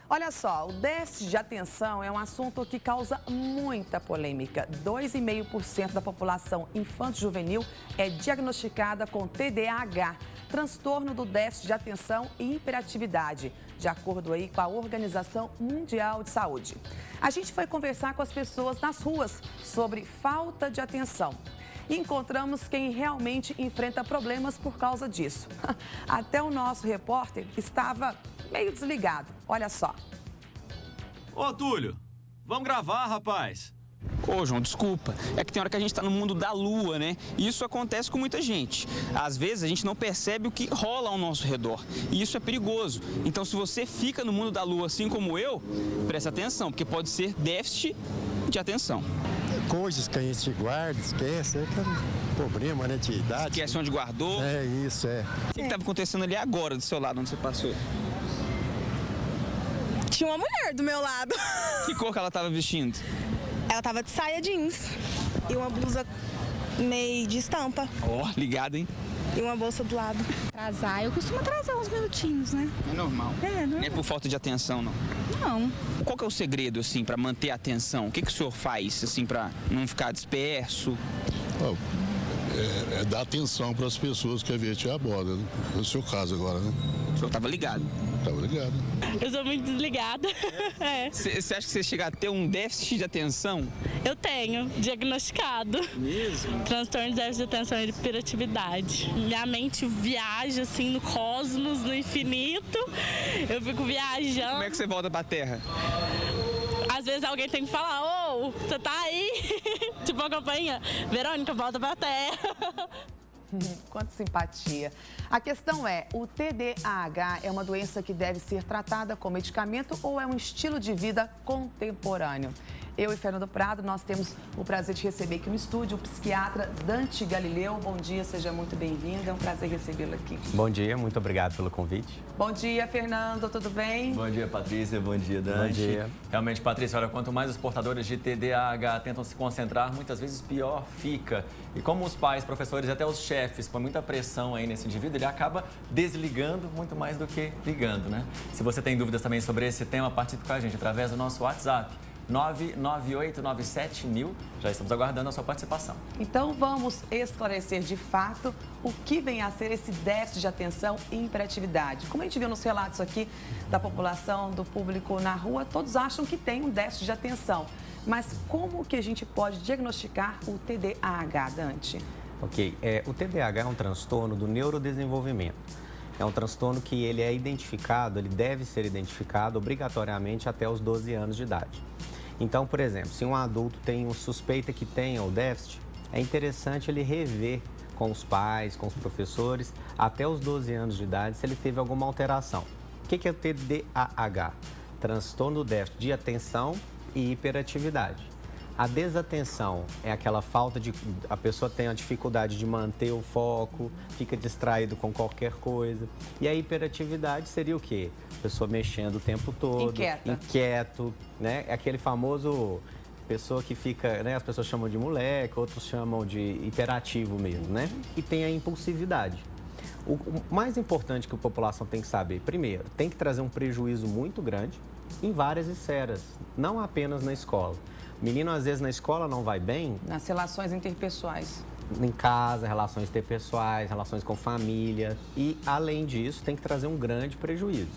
Olha só, o déficit de atenção é um assunto que causa muita polêmica. 2,5% da população infanto-juvenil é diagnosticada com TDAH, transtorno do déficit de atenção e hiperatividade, de acordo aí com a Organização Mundial de Saúde. A gente foi conversar com as pessoas nas ruas sobre falta de atenção. E encontramos quem realmente enfrenta problemas por causa disso. Até o nosso repórter estava meio desligado. Olha só. Ô, Túlio, vamos gravar, rapaz. Ô, João, desculpa. É que tem hora que a gente tá no mundo da lua, né? E isso acontece com muita gente. Às vezes a gente não percebe o que rola ao nosso redor. E isso é perigoso. Então, se você fica no mundo da lua assim como eu, presta atenção, porque pode ser déficit de atenção. Coisas que a gente guarda, esquece, é problema, né, de idade. Esquece onde guardou. É isso, é. O que estava acontecendo ali agora, do seu lado, onde você passou? Tinha uma mulher do meu lado. Que cor que ela estava vestindo? Ela tava de saia jeans e uma blusa meio de estampa. Ó, ligado, hein? E uma bolsa do lado. Atrasar, eu costumo atrasar uns minutinhos, né? É normal. Não Não é por falta de atenção, não. Não. Qual que é o segredo, assim, para manter a atenção? O que o senhor faz, assim, para não ficar disperso? É dar atenção para as pessoas que a gente aborda, né? É o seu caso agora, né? O senhor estava ligado. Estava ligado. Eu sou muito desligada. Você acha que você chega a ter um déficit de atenção? Eu tenho, diagnosticado. Mesmo? Transtorno de déficit de atenção e hiperatividade. Minha mente viaja assim no cosmos, no infinito. Eu fico viajando. Como é que você volta pra Terra? Às vezes alguém tem que falar, ô, você tá aí? Tipo a campainha, Verônica, volta pra Terra. Quanta simpatia. A questão é, o TDAH é uma doença que deve ser tratada com medicamento ou é um estilo de vida contemporâneo? Eu e Fernando Prado, nós temos o prazer de receber aqui no estúdio o psiquiatra Dante Galileu. Bom dia, seja muito bem-vindo. É um prazer recebê-lo aqui. Bom dia, muito obrigado pelo convite. Bom dia, Fernando, tudo bem? Bom dia, Patrícia. Bom dia, Dante. Bom dia. Realmente, Patrícia, olha, quanto mais os portadores de TDAH tentam se concentrar, muitas vezes pior fica. E como os pais, professores e até os chefes põem muita pressão aí nesse indivíduo, ele acaba desligando muito mais do que ligando, né? Se você tem dúvidas também sobre esse tema, participe com a gente através do nosso WhatsApp. 99897.000. Já estamos aguardando a sua participação. Então vamos esclarecer de fato o que vem a ser esse déficit de atenção e hiperatividade. Como a gente viu nos relatos aqui da população, do público na rua, todos acham que tem um déficit de atenção. Mas como que a gente pode diagnosticar o TDAH, Dante? Ok, o TDAH é um transtorno do neurodesenvolvimento. É um transtorno que ele é identificado, ele deve ser identificado obrigatoriamente até os 12 anos de idade. Então, por exemplo, se um adulto tem suspeita que tenha o déficit, é interessante ele rever com os pais, com os professores, até os 12 anos de idade, se ele teve alguma alteração. O que é o TDAH? Transtorno do déficit de atenção e hiperatividade. A desatenção é aquela falta de... A pessoa tem a dificuldade de manter o foco, fica distraído com qualquer coisa. E a hiperatividade seria o quê? A pessoa mexendo o tempo todo. Inquieto, né? É aquele famoso... Pessoa que fica, né? As pessoas chamam de moleque, outros chamam de hiperativo mesmo, né? E tem a impulsividade. O mais importante que a população tem que saber, primeiro, tem que trazer um prejuízo muito grande em várias esferas, não apenas na escola. O menino, às vezes, na escola não vai bem. Nas relações interpessoais. Em casa, relações interpessoais, relações com família. E, além disso, tem que trazer um grande prejuízo.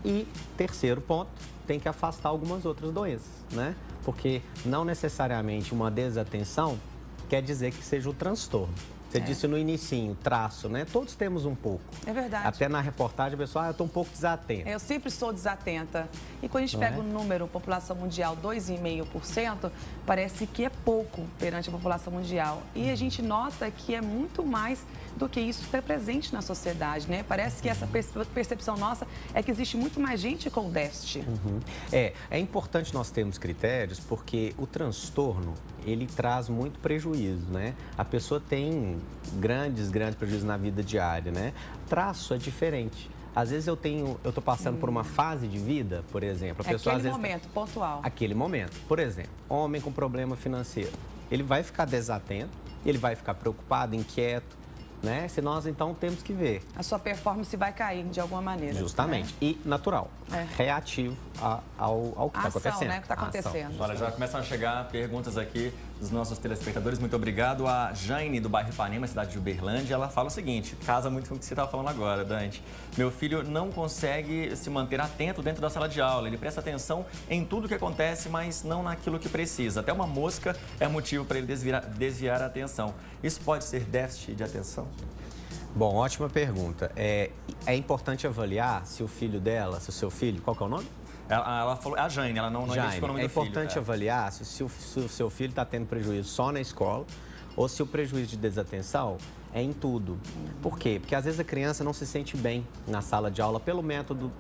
E, terceiro ponto, tem que afastar algumas outras doenças, né? Porque não necessariamente uma desatenção quer dizer que seja o transtorno. Você disse no inicinho, traço, né? Todos temos um pouco. É verdade. Até na reportagem, o pessoal, eu estou um pouco desatenta. Eu sempre sou desatenta. E quando a gente pega o número, população mundial, 2,5%, parece que é pouco perante a população mundial. E a gente nota que é muito mais do que isso que é presente na sociedade, né? Parece que essa percepção nossa é que existe muito mais gente com déficit. É importante nós termos critérios porque o transtorno, ele traz muito prejuízo, né? A pessoa tem grandes prejuízos na vida diária, né? Traço é diferente. Às vezes eu tô passando por uma fase de vida, por exemplo. A pessoa, aquele às vezes, momento, pontual. Aquele momento. Por exemplo, homem com problema financeiro. Ele vai ficar desatento, ele vai ficar preocupado, inquieto, né? Se nós, então, temos que ver. A sua performance vai cair de alguma maneira. Justamente. E natural. Reativo ao que está acontecendo. Né? O que está acontecendo. Olha, já começam a chegar perguntas aqui dos nossos telespectadores. Muito obrigado. A Jane, do bairro Ipanema, cidade de Uberlândia, ela fala o seguinte, casa muito com o que você estava falando agora, Dante. Meu filho não consegue se manter atento dentro da sala de aula. Ele presta atenção em tudo que acontece, mas não naquilo que precisa. Até uma mosca é motivo para ele desviar a atenção. Isso pode ser déficit de atenção? Bom, ótima pergunta. É importante avaliar se o filho dela, se o seu filho, qual que é o nome? Ela falou, a Jane, ela não identificou o nome do filho. É importante avaliar se o seu filho está tendo prejuízo só na escola ou se o prejuízo de desatenção é em tudo. Por quê? Porque às vezes a criança não se sente bem na sala de aula pelo método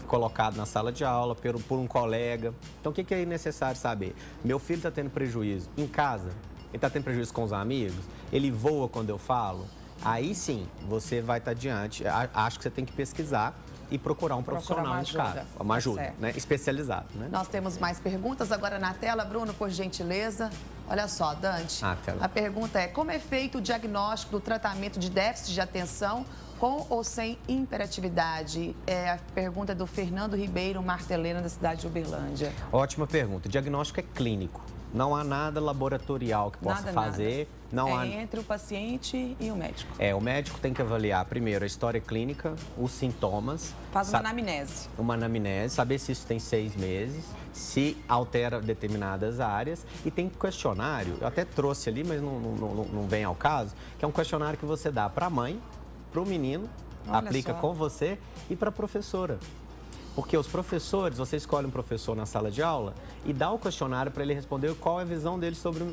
colocado na sala de aula, por um colega. Então, o que é necessário saber? Meu filho está tendo prejuízo em casa? Ele está tendo prejuízo com os amigos? Ele voa quando eu falo? Aí sim, você vai estar diante. Acho que você tem que pesquisar e procurar um profissional nesse caso. Uma ajuda, né? Especializado, né? Nós temos mais perguntas agora na tela. Bruno, por gentileza. Olha só, Dante. A pergunta é: como é feito o diagnóstico do tratamento de déficit de atenção com ou sem hiperatividade? É a pergunta do Fernando Ribeiro Martelena, da cidade de Uberlândia. Ótima pergunta. O diagnóstico é clínico. Não há nada laboratorial que possa fazer. Não há... entre o paciente e o médico. O médico tem que avaliar primeiro a história clínica, os sintomas. Faz uma anamnese. Uma anamnese, saber se isso tem 6 meses, se altera determinadas áreas. E tem questionário, eu até trouxe ali, mas não vem ao caso, que é um questionário que você dá para a mãe, para o menino, aplica com você e para a professora. Porque os professores, você escolhe um professor na sala de aula e dá o questionário para ele responder qual é a visão dele sobre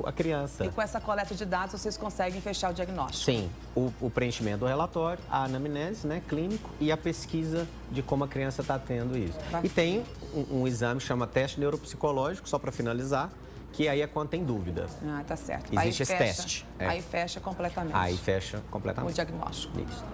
a criança. E com essa coleta de dados, vocês conseguem fechar o diagnóstico? Sim, o preenchimento do relatório, a anamnese, né, clínico, e a pesquisa de como a criança está tendo isso. E tem um exame que chama teste neuropsicológico, só para finalizar, que aí é quando tem dúvida. Tá certo. Existe esse teste. Aí fecha completamente. Aí fecha completamente. O diagnóstico. Isso.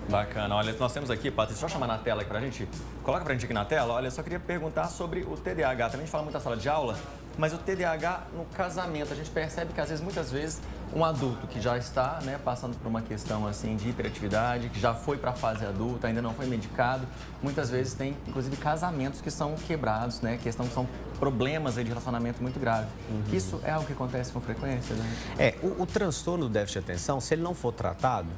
Bacana. Olha, nós temos aqui, Patrícia, só chamar na tela aqui pra gente. Coloca pra gente aqui na tela. Olha, eu só queria perguntar sobre o TDAH. Também a gente fala muito da sala de aula, mas o TDAH no casamento. A gente percebe que, muitas vezes, um adulto que já está, né, passando por uma questão assim de hiperatividade, que já foi para a fase adulta, ainda não foi medicado, muitas vezes tem, inclusive, casamentos que são quebrados, né? São problemas aí de relacionamento muito grave. Isso é algo que acontece com frequência, né? O transtorno do déficit de atenção, se ele não for tratado,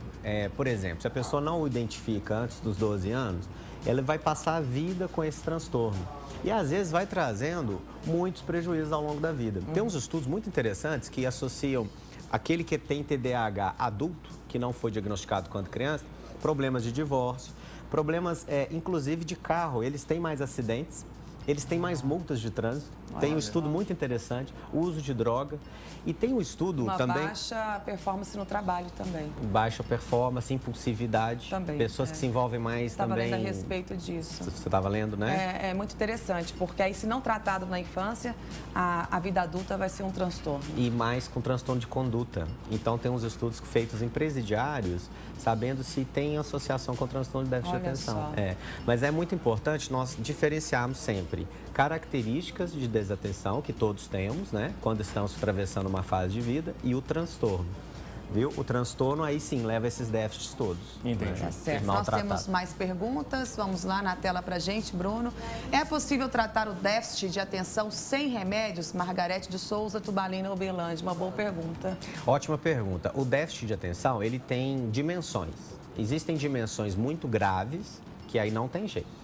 por exemplo, se a pessoa não o identifica antes dos 12 anos, ela vai passar a vida com esse transtorno. E às vezes vai trazendo muitos prejuízos ao longo da vida. Tem uns estudos muito interessantes que associam aquele que tem TDAH adulto, que não foi diagnosticado quando criança, problemas de divórcio, problemas inclusive de carro. Eles têm mais acidentes, eles têm mais multas de trânsito. Tem um estudo muito interessante, o uso de droga. E tem um estudo também... baixa performance no trabalho também. Baixa performance, impulsividade. Também. Pessoas que se envolvem mais também... Estava lendo a respeito disso. Você estava lendo, né? É muito interessante, porque aí se não tratado na infância, a vida adulta vai ser um transtorno. E mais com transtorno de conduta. Então tem uns estudos feitos em presidiários, sabendo se tem associação com transtorno de déficit de atenção. Mas é muito importante nós diferenciarmos sempre características de desatenção, que todos temos, né? Quando estamos atravessando uma fase de vida, e o transtorno. Viu? O transtorno aí sim leva esses déficits todos. Entendi. Tá certo. Nós temos mais perguntas. Vamos lá na tela pra gente, Bruno. É possível tratar o déficit de atenção sem remédios? Margarete de Souza, Tubalina, Uberlândia. Uma boa pergunta. Ótima pergunta. O déficit de atenção, ele tem dimensões. Existem dimensões muito graves, que aí não tem jeito.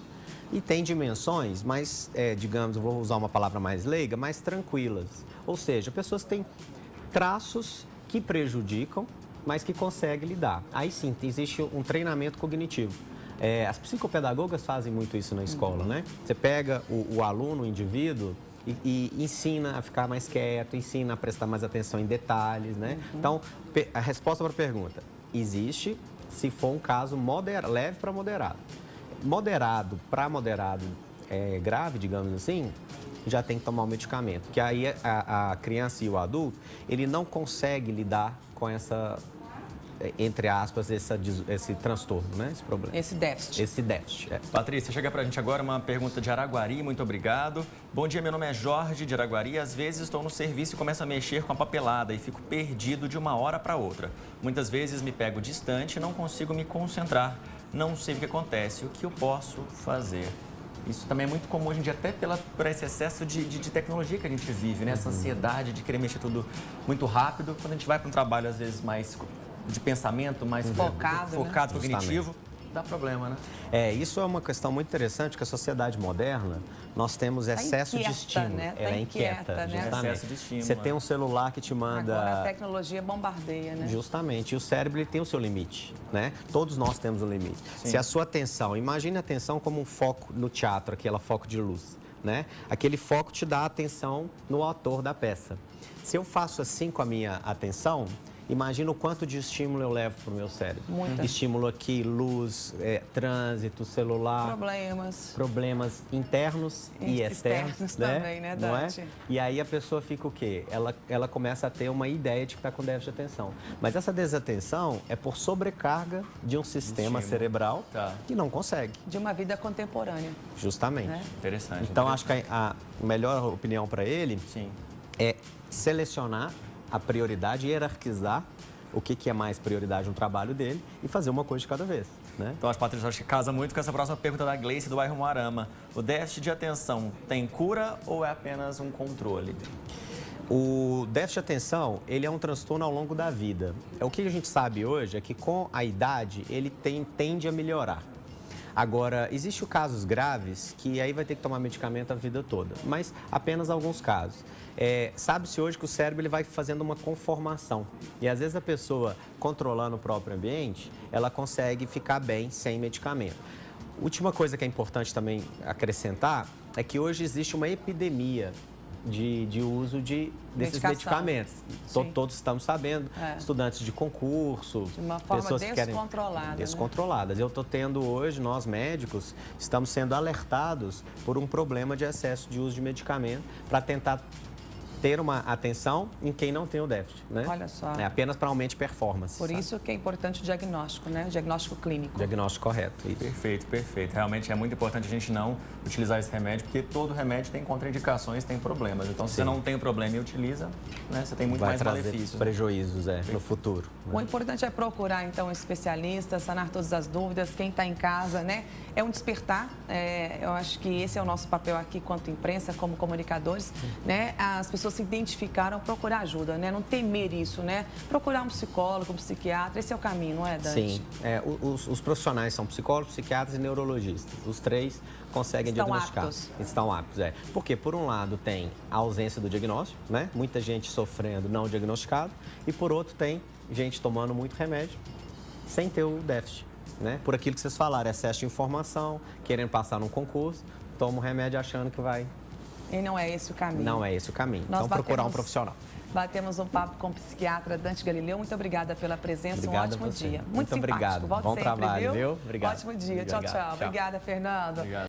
E tem dimensões mais, digamos, eu vou usar uma palavra mais leiga, mais tranquilas. Ou seja, pessoas têm traços que prejudicam, mas que conseguem lidar. Aí sim, existe um treinamento cognitivo. As psicopedagogas fazem muito isso na escola, né? Você pega o aluno, o indivíduo, e ensina a ficar mais quieto, ensina a prestar mais atenção em detalhes, né? Então, a resposta para a pergunta: existe se for um caso leve para moderado. Moderado para moderado grave, digamos assim, já tem que tomar o medicamento. Porque aí a criança e o adulto, ele não consegue lidar com essa entre aspas, esse transtorno, né? Esse problema. Esse déficit. Esse déficit, é. Patrícia, chega pra gente agora uma pergunta de Araguari, muito obrigado. Bom dia, meu nome é Jorge de Araguari. Às vezes estou no serviço e começo a mexer com a papelada e fico perdido de uma hora para outra. Muitas vezes me pego distante e não consigo me concentrar. Não sei o que acontece, o que eu posso fazer? Isso também é muito comum hoje em dia, até por esse excesso de tecnologia que a gente vive, né? Essa ansiedade de querer mexer tudo muito rápido. Quando a gente vai para um trabalho, às vezes, mais de pensamento, mais focado, cognitivo, dá problema, né? Isso é uma questão muito interessante, que a sociedade moderna, nós temos excesso de estímulo. Né? Ela é inquieta, né? justamente. Excesso de estímulo. Você tem um celular que te manda... Agora a tecnologia bombardeia, né? Justamente. E o cérebro ele tem o seu limite, né? Todos nós temos um limite. Sim. Se a sua atenção... Imagine a atenção como um foco no teatro, aquele foco de luz, né? Aquele foco te dá atenção no autor da peça. Se eu faço assim com a minha atenção... Imagina o quanto de estímulo eu levo para o meu cérebro. Muita. Estímulo aqui, luz, trânsito, celular. Problemas internos e externos. Também, né, Dante? Não é? E aí a pessoa fica o quê? Ela começa a ter uma ideia de que está com déficit de atenção. Mas essa desatenção é por sobrecarga de um sistema cerebral que não consegue. De uma vida contemporânea. Justamente. Né? Interessante. Então, acho que a melhor opinião para ele é selecionar a prioridade, hierarquizar o que é mais prioridade no trabalho dele e fazer uma coisa de cada vez, né? Então, acho, Patrícia, acho que casa muito com essa próxima pergunta da Gleice do bairro Moarama. O déficit de atenção tem cura ou é apenas um controle? O déficit de atenção, ele é um transtorno ao longo da vida. O que a gente sabe hoje é que com a idade ele tende a melhorar. Agora, existem casos graves que aí vai ter que tomar medicamento a vida toda, mas apenas alguns casos. Sabe-se hoje que o cérebro ele vai fazendo uma conformação e às vezes a pessoa controlando o próprio ambiente, ela consegue ficar bem sem medicamento. Última coisa que é importante também acrescentar é que hoje existe uma epidemia de uso desses medicamentos. Todos estamos sabendo, estudantes de concurso, de uma forma pessoas descontroladas. Eu estou tendo hoje, nós médicos, estamos sendo alertados por um problema de excesso de uso de medicamento para tentar ter uma atenção em quem não tem o déficit, né? Olha só. Apenas para aumente performance. Por isso que é importante o diagnóstico, né? O diagnóstico clínico. Diagnóstico correto. Perfeito, perfeito. Realmente é muito importante a gente não utilizar esse remédio, porque todo remédio tem contraindicações, tem problemas. Então, se você não tem o problema e utiliza, né, você tem muito mais malefícios. Prejuízos, no futuro. O importante é procurar, então, um especialista, sanar todas as dúvidas, quem está em casa, né? É um despertar. Eu acho que esse é o nosso papel aqui, quanto imprensa, como comunicadores, né? As pessoas se identificaram, procurar ajuda, né? Não temer isso, né? Procurar um psicólogo, um psiquiatra, esse é o caminho, não é, Dante? Sim. Os profissionais são psicólogos, psiquiatras e neurologistas. Os três conseguem diagnosticar. Estão aptos, Porque, por um lado, tem a ausência do diagnóstico, né? Muita gente sofrendo não diagnosticado. E, por outro, tem gente tomando muito remédio sem ter o déficit, né? Por aquilo que vocês falaram, excesso de informação, querendo passar num concurso, toma o remédio achando que vai... E não é esse o caminho. Não é esse o caminho. Então, procurar um profissional. Batemos um papo com o psiquiatra Dante Galileu. Muito obrigada pela presença. Obrigado um ótimo dia. Muito simpático. Obrigado. Volte Bom sempre, trabalho, viu? Obrigado. Ótimo dia. Tchau, tchau. Obrigada, Fernando. Obrigado.